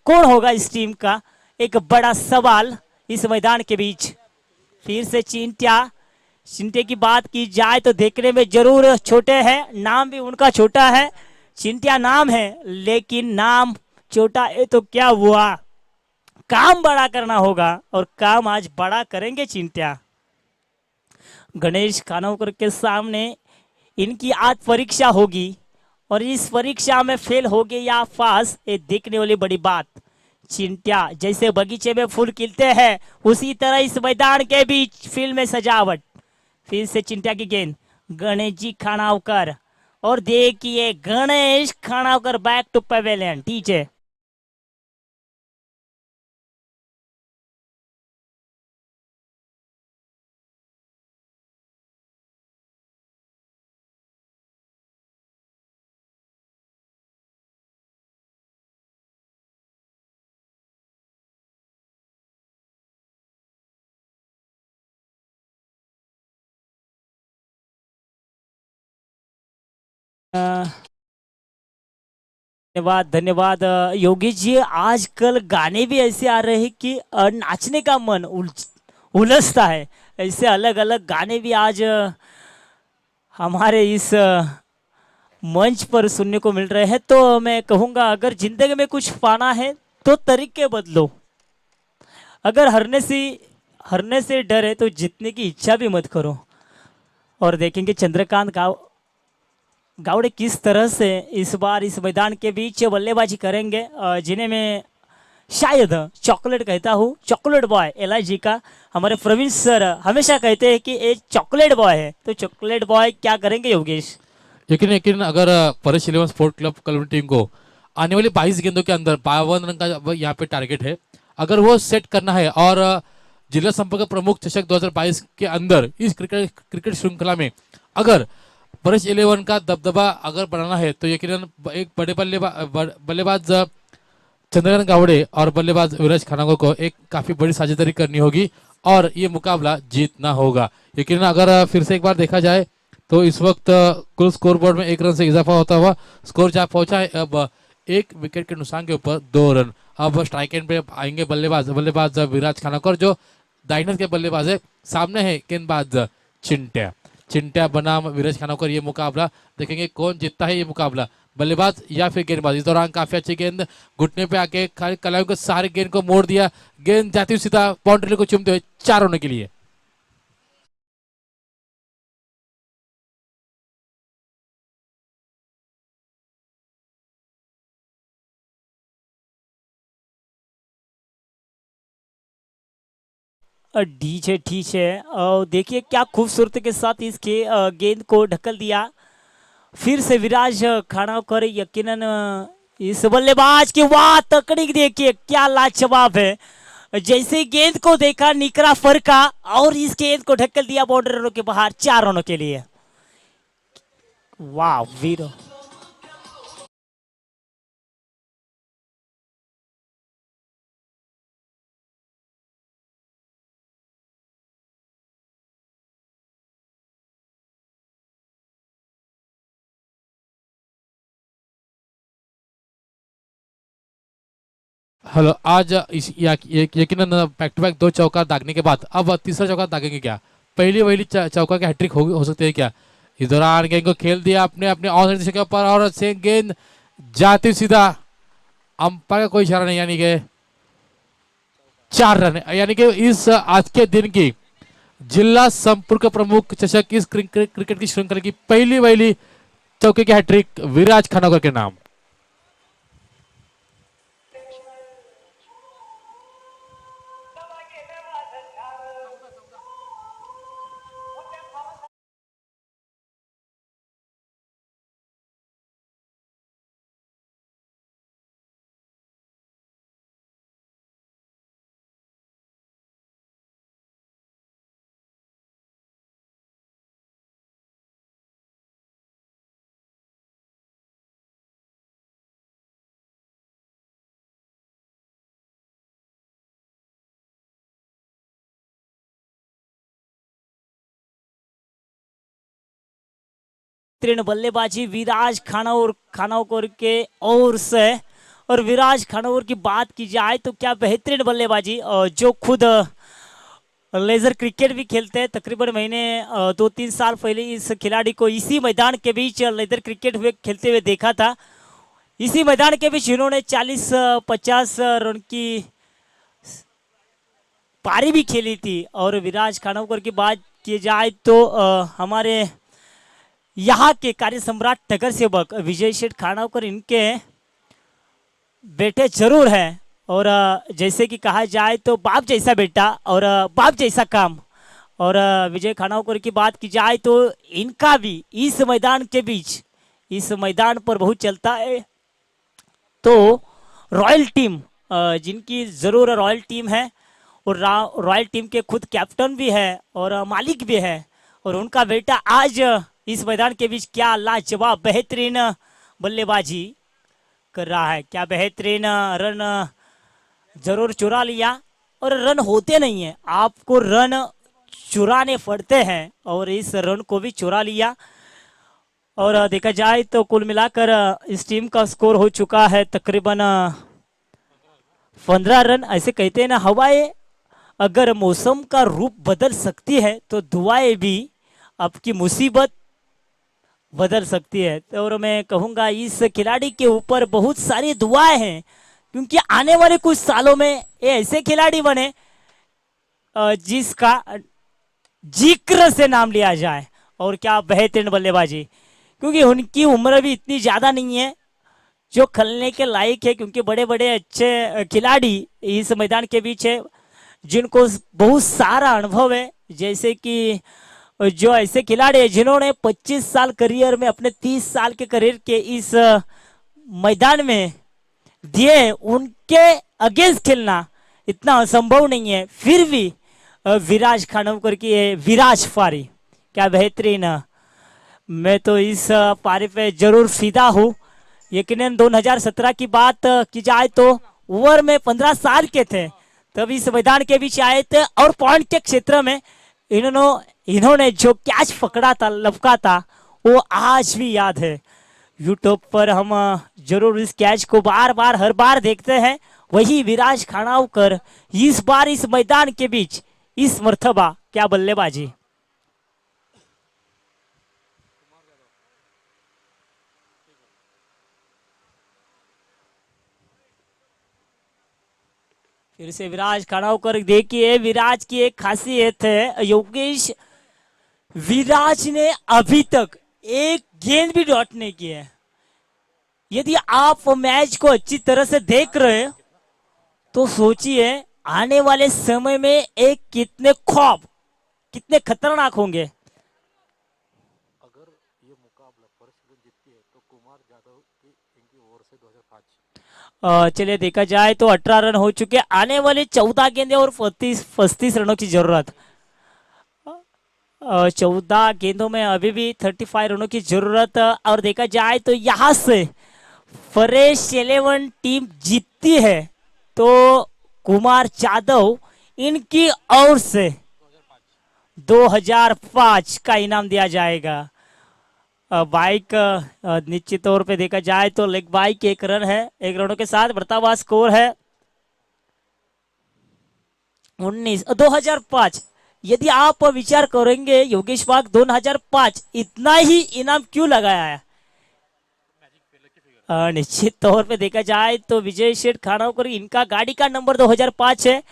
कौन होगा इस टीम का, एक बड़ा सवाल इस मैदान के बीच। फिर से चिंटे की बात की जाए तो देखने में जरूर छोटे हैं, नाम भी उनका छोटा है। चिंटिया नाम है लेकिन नाम छोटा है तो क्या हुआ, काम बड़ा करना होगा और काम आज बड़ा करेंगे चिंटिया। गणेश खानोकर के सामने इनकी आज परीक्षा होगी और इस परीक्षा में फेल हो गए या पास, ये देखने वाली बड़ी बात। चिंटिया जैसे बगीचे में फूल खिलते हैं उसी तरह इस मैदान के बीच फील्ड में सजावट। फिर से चिंटिया की गेंद, गणेश जी खानावकर, और देखिए गणेश खानावकर बैक टू पवेलियन। टीचे धन्यवाद धन्यवाद योगेश जी। आजकल गाने भी ऐसे आ रहे हैं कि नाचने का मन उलझता है। ऐसे अलग अलग गाने भी आज हमारे इस मंच पर सुनने को मिल रहे हैं। तो मैं कहूँगा अगर जिंदगी में कुछ पाना है तो तरीके बदलो। अगर हरने से डर है तो जीतने की इच्छा भी मत करो। और देखेंगे चंद्रकांत गावड़े किस तरह से इस बार इस मैदान के बीच बल्लेबाजी करेंगे, जिन्हें मैं शायद चॉकलेट कहता हूँ। चॉकलेट बॉय LIG का हमारे प्रवीण सर हमेशा कहते हैं कि ये चॉकलेट बॉय है। तो चॉकलेट बॉय क्या करेंगे योगेश? लेकिन लेकिन अगर परेश इलेवन स्पोर्ट क्लब कलम टीम को आने वाली 22 गेंदों के अंदर 52 रन का यहाँ पे टारगेट है, अगर वो सेट करना है और जिला संपर्क प्रमुख चषक 2022 के अंदर इस क्रिकेट क्रिकेट श्रृंखला में अगर परेश इलेवन का दबदबा अगर बढ़ाना है तो यकीनन एक बड़े बल्लेबाज चंद्रकांत गावड़े और बल्लेबाज विराज खानागो को एक काफी बड़ी साझेदारी करनी होगी और ये मुकाबला जीतना होगा। यकीनन अगर फिर से एक बार देखा जाए तो इस वक्त कुल स्कोर बोर्ड में 1 रन से इजाफा होता हुआ स्कोर जहाँ पहुंचा है अब 1 विकेट के नुकसान के ऊपर 2 रन। अब स्ट्राइक एंड पे आएंगे बल्लेबाज विराज खानाकोर जो दाहिने के बल्लेबाज है, सामने है गेंदबाज चिंट्या बनाम विराज खानाकोर। ये मुकाबला देखेंगे कौन जीतता है ये मुकाबला, बल्लेबाज या फिर गेंदबाज। इस दौरान काफी अच्छी गेंद घुटने पे आके कलाइयों के सारे गेंद को मोड़ दिया, गेंद जाती हुई सीधा बाउंड्री को चूमते हुए 4 होने के लिए। ठीक है और देखिए क्या खूबसूरती के साथ इसके गेंद को ढकल दिया। फिर से विराज खानाकोर यकीनन इस बल्लेबाज की वाह तकनीक देखिए क्या लाजवाब है। जैसे गेंद को देखा निकरा फरका और इस गेंद को ढकल दिया बाउंड्री के बाहर 4 रनों के लिए। वाह वीरो हेलो, आज यकीनन बैक टू बैक 2 चौका दागने के बाद अब तीसरा चौका दागेंगे क्या? पहली वही चौका की हैट्रिक हो सकती है क्या? इस दौरान गेंद को खेल दिया अपने अपने ऑन दिशा के ऊपर और गेंद जाती सीधा, अंपायर का कोई इशारा नहीं, यानी कि 4 रन। यानी कि इस आज के दिन की जिला संपर्क प्रमुख चषक इस क्रिकेट की श्रृंखला की पहली वही चौके की हैट्रिक विराज खानाकोर के नाम। बल्लेबाजी विराज खानाकोर के ओर से। और विराज खानाकोर की बात की जाए तो क्या बेहतरीन बल्लेबाजी, जो खुद लेजर क्रिकेट भी खेलते हैं। तकरीबन मैंने 2-3 साल पहले इस खिलाड़ी को इसी मैदान के बीच लेजर क्रिकेट खेलते हुए देखा था। इसी मैदान के बीच इन्होंने 40-50 रन की पारी भी खेली थी। और विराज खानाकोर की बात की जाए तो हमारे यहाँ के कार्य सम्राट नगर सेवक विजय शेठ खानाकोर इनके बेटे जरूर हैं। और जैसे कि कहा जाए तो बाप जैसा बेटा और बाप जैसा काम। और विजय खानाकोर की बात की जाए तो इनका भी इस मैदान के बीच इस मैदान पर बहुत चलता है। तो रॉयल टीम जिनकी जरूर रॉयल टीम है और रॉयल टीम के खुद कैप्टन भी है और मालिक भी है। और उनका बेटा आज इस मैदान के बीच क्या लाजवाब बेहतरीन बल्लेबाजी कर रहा है, क्या बेहतरीन रन जरूर चुरा लिया। और रन होते नहीं है, आपको रन चुराने पड़ते हैं और इस रन को भी चुरा लिया। और देखा जाए तो कुल मिलाकर इस टीम का स्कोर हो चुका है तकरीबन 15 रन। ऐसे कहते हैं ना, हवाएं अगर मौसम का रूप बदल सकती है तो दुआएं भी आपकी मुसीबत बदल सकती है। और मैं कहूँगा इस खिलाड़ी के ऊपर बहुत सारी दुआएं हैं, क्योंकि आने वाले कुछ सालों में ये ऐसे खिलाड़ी बने जिसका जिक्र से नाम लिया जाए। और क्या बेहतरीन बल्लेबाजी, क्योंकि उनकी उम्र भी इतनी ज़्यादा नहीं है जो खेलने के लायक है। क्योंकि बड़े बड़े अच्छे खिलाड़ी इस मैदान के बीच है जिनको बहुत सारा अनुभव है, जैसे कि जो ऐसे खिलाड़ी हैं जिन्होंने 25 साल करियर में अपने 30 साल के करियर के इस मैदान में दिए, उनके अगेंस्ट खेलना इतना असंभव नहीं है। फिर भी विराज खानोलकर की विराज पारी क्या बेहतरीन। मैं तो इस पारी पे जरूर फिदा हूँ। यकीनन 2017 की बात की जाए तो ओवर में 15 साल के थे तब इस मैदान के बीच आए थे और पॉइंट के क्षेत्र में इन्होंने जो कैच पकड़ा था, लपका था, वो आज भी याद है। यूट्यूब पर हम जरूर इस कैच को बार बार हर बार देखते हैं। वही विराज खानावकर इस बार इस मैदान के बीच इस मर्तबा क्या बल्लेबाजी। फिर से विराज खानावकर, देखिए विराज की एक खासियत है योगेश, विराज ने अभी तक एक गेंद भी डॉट नहीं की है। यदि आप मैच को अच्छी तरह से देख रहे हैं तो सोचिए आने वाले समय में एक कितने खौफ, कितने खतरनाक होंगे। अगर ये मुकाबला परिस्थिति जीतती है तो कुमार यादव की इनकी ओर से 2005। चलिए देखा जाए तो 18 रन हो चुके, आने वाले 14 गेंदे और 35 रनों की जरूरत। 14 गेंदों में अभी भी 35 रनों की जरूरत। और देखा जाए तो यहां से फरेश 11 टीम जीतती है तो कुमार यादव इनकी ओर से 2005 का इनाम दिया जाएगा। बाइक निश्चित तौर पे देखा जाए तो लेग बाइक 1 रन है, 1 रनों के साथ बढ़ता हुआ स्कोर है 2005। यदि आप विचार करेंगे योगेश बाग 2005 इतना ही इनाम क्यों लगाया है, निश्चित तौर पे देखा जाए तो विजय शेठ खानावकर इनका गाड़ी का नंबर 2005 है।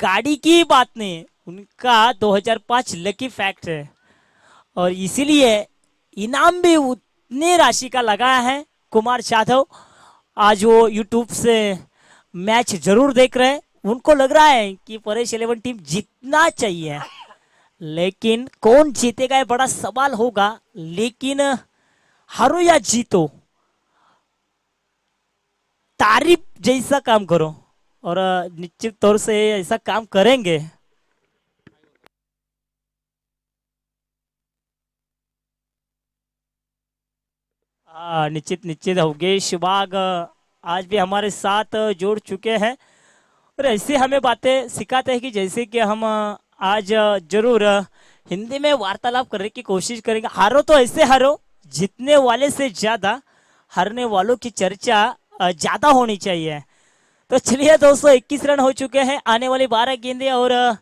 गाड़ी की बात नहीं, उनका 2005 लकी फैक्ट है और इसीलिए इनाम भी उतने राशि का लगाया है। कुमार यादव आज वो यूट्यूब से मैच जरूर देख रहे हैं, उनको लग रहा है कि परेश 11 टीम जीतना चाहिए, लेकिन कौन जीतेगा ये बड़ा सवाल होगा। लेकिन हारो या जीतो तारीफ जैसा काम करो और निश्चित तौर से ऐसा काम करेंगे। निश्चित योगेश बाग आज भी हमारे साथ जोड़ चुके हैं और ऐसे हमें बातें सिखाते हैं कि जैसे कि हम आज जरूर हिंदी में वार्तालाप करने की कोशिश करेंगे। हारो तो ऐसे हारो, जीतने वाले से ज्यादा हारने वालों की चर्चा ज्यादा होनी चाहिए। तो चलिए दोस्तों 21 रन हो चुके हैं, आने वाली 12 गेंदे और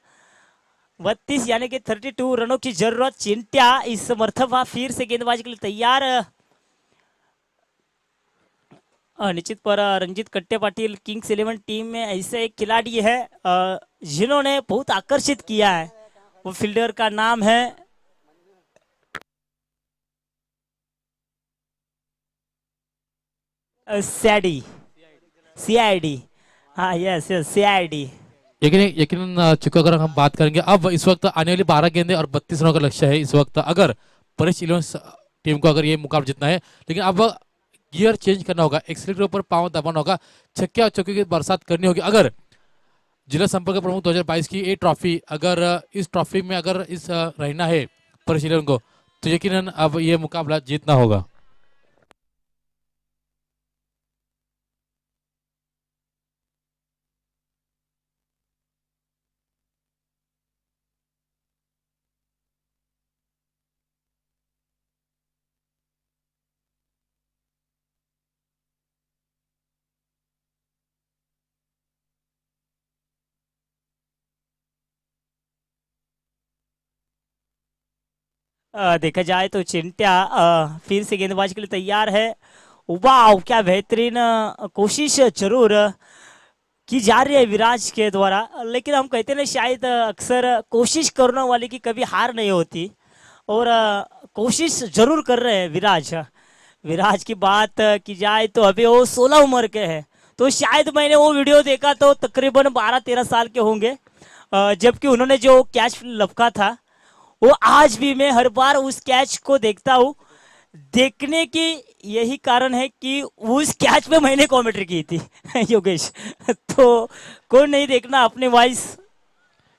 32 यानी कि 32 रनों की जरूरत। चिंट्या इस मर्तबा फिर से गेंदबाजी के लिए तैयार। निश्चित पर रंजीत कट्टे पाटिल किंग्स 11 टीम में ऐसे एक खिलाड़ी है जिन्होंने बहुत आकर्षित किया है। वो फील्डर का नाम है CID। हाँ यस CID। यकीन चुका अगर हम बात करेंगे अब इस वक्त आने वाली 12 गेंदे और 32 रनों का लक्ष्य है इस वक्त। अगर परेश 11 टीम को अगर ये मुकाबला जीतना है, लेकिन अब गियर चेंज करना होगा, एक्सीलेटर ऊपर पांव दबाना होगा, छक्के और चौके की बरसात करनी होगी। अगर जिला संपर्क प्रमुख 2022 की ये ट्रॉफी, अगर इस ट्रॉफी में अगर इस रहना है परेश 11 को, तो यकीनन अब ये मुकाबला जीतना होगा। देखा जाए तो चिंट्या फिर से गेंदबाजी के लिए तैयार है। वाह क्या बेहतरीन कोशिश जरूर की जा रही है विराज के द्वारा, लेकिन हम कहते ना शायद अक्सर कोशिश करने वाले की कभी हार नहीं होती और कोशिश जरूर कर रहे हैं विराज। विराज की बात की जाए तो अभी वो 16 उम्र के हैं, तो शायद मैंने वो वीडियो देखा तो तकरीबन 12-13 साल के होंगे, जबकि उन्होंने जो कैच लपका था वो आज भी मैं हर बार उस कैच को देखता हूँ। देखने की यही कारण है कि उस कैच पे मैंने कमेंट्री की थी योगेश। तो कौन नहीं देखना अपने वॉइस।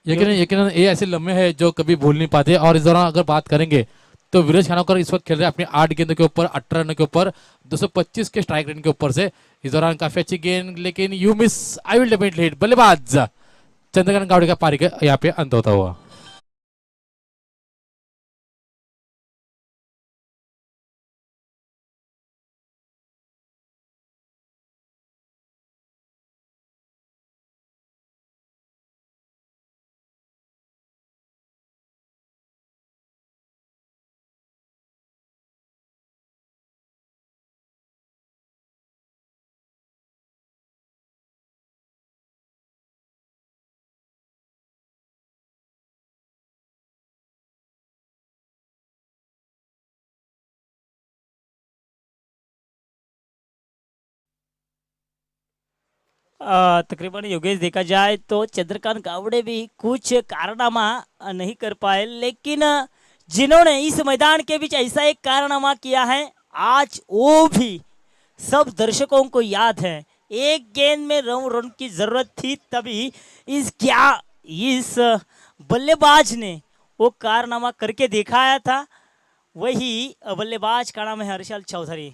यकीनन यकीनन ये ऐसे लम्हे हैं जो कभी भूल नहीं पाते। और इस दौरान अगर बात करेंगे तो विराज खानोकर इस वक्त खेल रहे हैं अपने 8 गेंदों के ऊपर 18 रनों के ऊपर 225 के स्ट्राइक रेट के ऊपर से। इस दौरान काफी अच्छी गेंद, लेकिन you miss, I will definitely hit. बल्लेबाज चंद्रकांत गावड़े का पारी का यहाँ पे अंत होता हुआ। तकरीबन योगेश देखा जाए तो चंद्रकांत गावड़े भी कुछ कारनामा नहीं कर पाए, लेकिन जिन्होंने इस मैदान के बीच ऐसा एक कारनामा किया है आज वो भी सब दर्शकों को याद है। एक गेंद में रन की जरूरत थी, तभी इस बल्लेबाज ने वो कारनामा करके दिखाया था। वही बल्लेबाज का नाम है हर्षल चौधरी।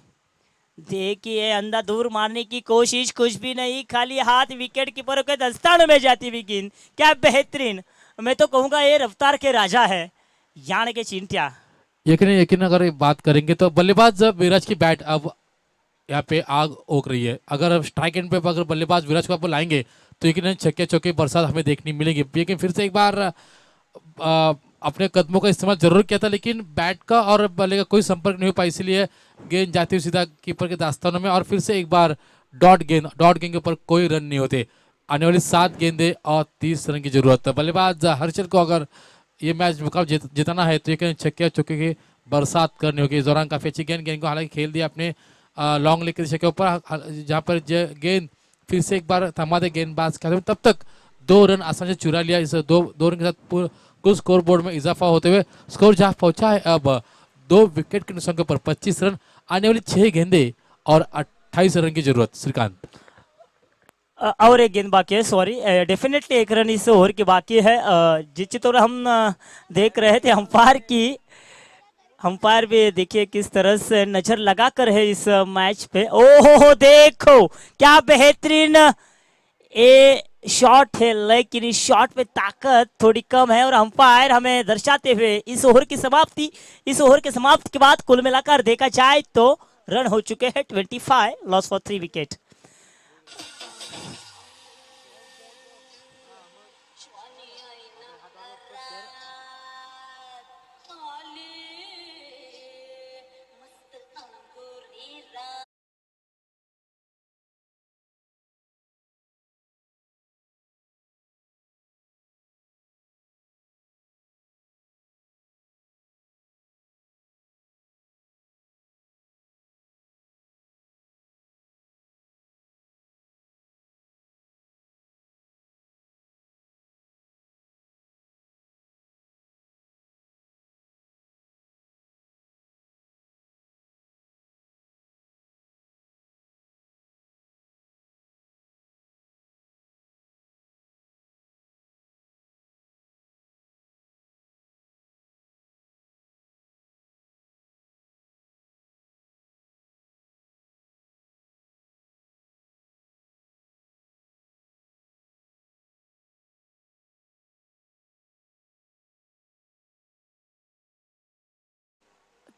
देखिए अंधा दूर मारने की कोशिश, कुछ भी नहीं, खाली हाथ विकेट कीपर के दस्ताने में जाती हुई गेंद। क्या बेहतरीन, मैं तो कहूंगा ये रफ्तार के राजा है यान के चिंटिया। यकीन यकीन अगर बात करेंगे तो बल्लेबाज विराज की बैट अब यहाँ पे आग ओक रही है। अगर स्ट्राइक एंड पे अगर बल्लेबाज विराज को आप लाएंगे तो यकीन छक्के चौके बरसात हमें देखनी मिलेगी। लेकिन फिर से एक बार अपने कदमों का इस्तेमाल जरूर किया था, लेकिन बैट का और बल्ले का कोई संपर्क नहीं हो पाया, इसलिए गेंद जाती हुई सीधा कीपर के दास्तानों में। और फिर से एक बार डॉट गेंद के ऊपर कोई रन नहीं होते। आने वाली 7 गेंदें और 30 रन की जरूरत है। बल्लेबाज हर्षल को अगर ये मैच मुकाबला जिताना है तो ये छक्के चौके की बरसात करनी होगी। इस दौरान काफी अच्छी गेंद को हालांकि खेल दिया अपने लॉन्ग लेग की दिशा के ऊपर, जहाँ पर गेंद फिर से एक बार थमा दे गेंदबाज के हाथ में। तब तक 2 रन आसानी से चुरा लिया। इस दो रन के साथ कुल स्कोर बोर्ड में इजाफा होते हुए स्कोर जहां पहुंचा है अब 2 विकेट के नुकसान के ऊपर 25 रन। आने वाली 6 गेंदे और 28 रन की जरूरत। श्रीकांत और एक गेंद बाकी है, सॉरी, डेफिनेटली एक रन इस ओवर की बाकी है। जिस चित्तौड़ हम देख रहे थे अंपायर भी देखिए किस तरह से नजर लगा कर है इस मैच पे। ओहो देखो क्या बेहतरीन ये शॉट है, लेकिन इस शॉट पे ताकत थोड़ी कम है और अंपायर हमें दर्शाते हुए इस ओवर की समाप्ति के बाद कुल मिलाकर देखा जाए तो रन हो चुके हैं 25, लॉस फॉर 3 विकेट।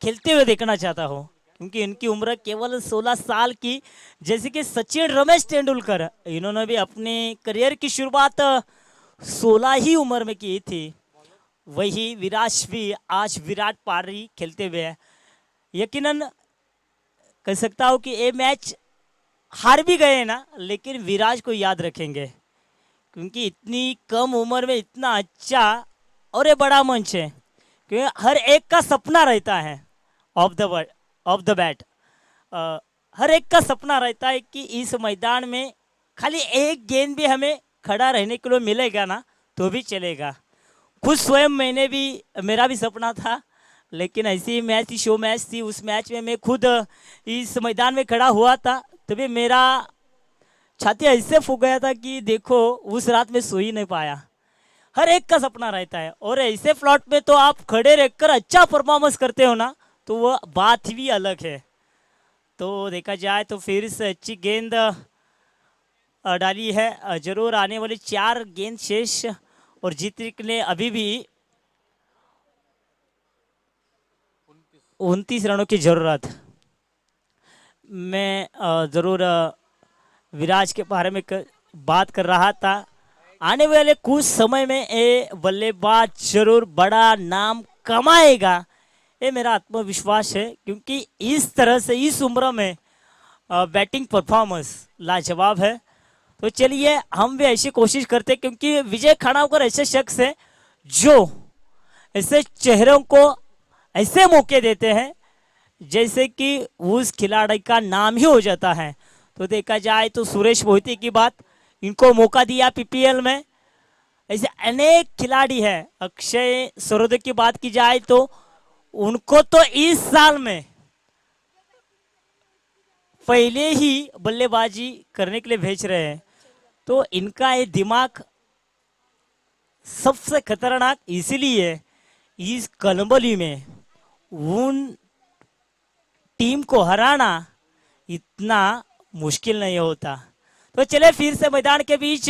खेलते हुए देखना चाहता हूं क्योंकि इनकी उम्र केवल 16 साल की। जैसे कि सचिन रमेश तेंदुलकर, इन्होंने भी अपने करियर की शुरुआत 16 ही उम्र में की थी। वही विराज भी आज विराट पारी खेलते हुए है। यकीनन कह सकता हूं कि ये मैच हार भी गए ना, लेकिन विराज को याद रखेंगे क्योंकि इतनी कम उम्र में इतना अच्छा और ये बड़ा मंच है। क्योंकि हर एक का सपना रहता है ऑफ द बैट, हर एक का सपना रहता है कि इस मैदान में खाली एक गेंद भी हमें खड़ा रहने के लिए मिलेगा ना तो भी चलेगा। खुद स्वयं मैंने भी, मेरा भी सपना था, लेकिन ऐसी ही मैच थी, शो मैच थी, उस मैच में मैं खुद इस मैदान में खड़ा हुआ था, तभी मेरा छाती ऐसे फूक गया था कि देखो उस रात में सो ही नहीं पाया। हर एक का सपना रहता है, और ऐसे प्लॉट में तो आप खड़े रहकर अच्छा परफॉर्मेंस करते हो ना, तो वो बात भी अलग है। तो देखा जाए तो फिर से अच्छी गेंद डाली है, जरूर आने वाली 4 गेंद शेष और जीतने के लिए अभी भी 29 रनों की जरूरत। मैं जरूर विराज के बारे में बात कर रहा था। आने वाले कुछ समय में ये बल्लेबाज जरूर बड़ा नाम कमाएगा, ये मेरा आत्मविश्वास है, क्योंकि इस तरह से इस उम्र में बैटिंग परफॉर्मेंस लाजवाब है। तो चलिए हम भी ऐसी कोशिश करते हैं, क्योंकि विजय खानावकर ऐसे शख्स है जो ऐसे चेहरों को ऐसे मौके देते हैं जैसे कि उस खिलाड़ी का नाम ही हो जाता है। तो देखा जाए तो सुरेश मोहिती की बात, इनको मौका दिया पीपीएल में, ऐसे अनेक खिलाड़ी हैं। अक्षय सरोदे की बात की जाए तो उनको तो इस साल में पहले ही बल्लेबाजी करने के लिए भेज रहे हैं। तो इनका ये दिमाग सबसे खतरनाक इसलिए इस कलंबली में उन टीम को हराना इतना मुश्किल नहीं होता। तो चले फिर से मैदान के बीच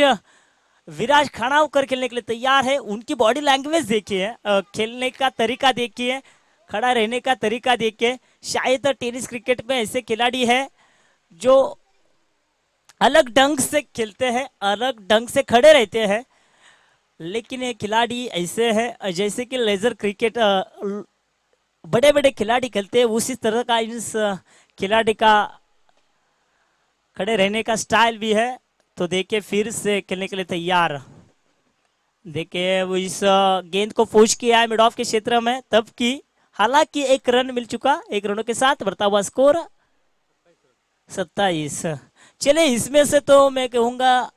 विराज खानावकर खेलने के लिए तैयार है। उनकी बॉडी लैंग्वेज देखिए, खेलने का तरीका देखिए, खड़ा रहने का तरीका देखिए। शायद टेनिस क्रिकेट में ऐसे खिलाड़ी है जो अलग ढंग से खेलते हैं, अलग ढंग से खड़े रहते हैं, लेकिन ये खिलाड़ी ऐसे है जैसे कि लेजर क्रिकेट बड़े बड़े खिलाड़ी खेलते हैं, उसी तरह का इस खिलाड़ी का खड़े रहने का स्टाइल भी है। तो देखिए फिर से खेलने के लिए तैयार, देखिए वो इस गेंद को पुश किया है मिड ऑफ के क्षेत्र में, तब की हालांकि 1 रन मिल चुका, 1 रनों के साथ बढ़ता हुआ स्कोर 27। चले इसमें से तो मैं कहूंगा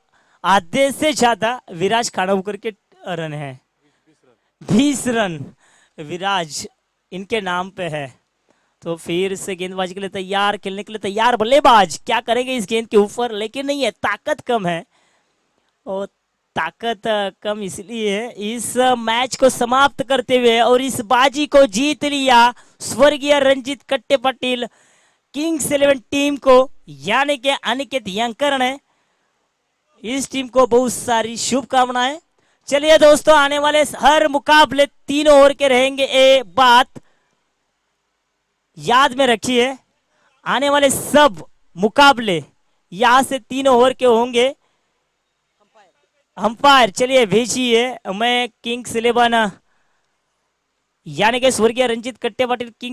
आधे से ज्यादा विराज खानावकर के रन है, 20 रन विराज इनके नाम पे है। तो फिर से गेंदबाजी के लिए तैयार, खेलने के लिए तैयार बल्लेबाज, क्या करेंगे इस गेंद के ऊपर, लेकिन नहीं है, ताकत कम है, और ताकत कम इसलिए है इस मैच को समाप्त करते हुए और इस बाजी को जीत लिया स्वर्गीय रंजीत कट्टे पाटिल किंग्स 11 टीम को, यानी कि अनिकेत यंकर ने। इस टीम को बहुत सारी शुभकामनाएं। चलिए दोस्तों, आने वाले हर मुकाबले 3 ओवर के रहेंगे, ये बात याद में रखिए। आने वाले सब मुकाबले यहां से 3 ओवर के होंगे। अंपायर चलिए भेजिए, मैं किंग्स 11 यानी कि स्वर्गीय रंजीत कट्टे पाटिल किंग्स